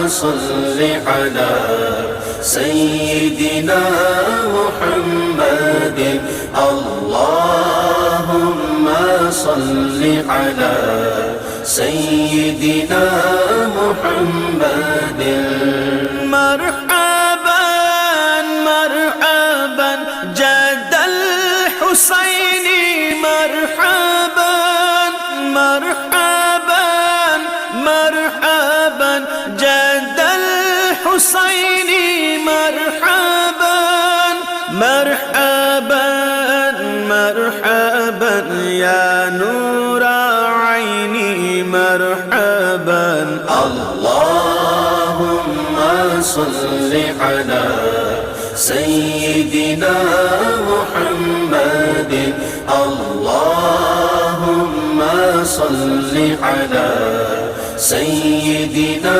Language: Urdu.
صل على سيدنا محمد اللهم صل على سيدنا محمد مرحبا مرحبا جد الحسين مرحبا مرحبا مرحبا جد الحسين مرحبا مرحبا مرحبا يا نور عيني مرحبا اللهم صل على سيدنا محمد اللهم صل على سيدنا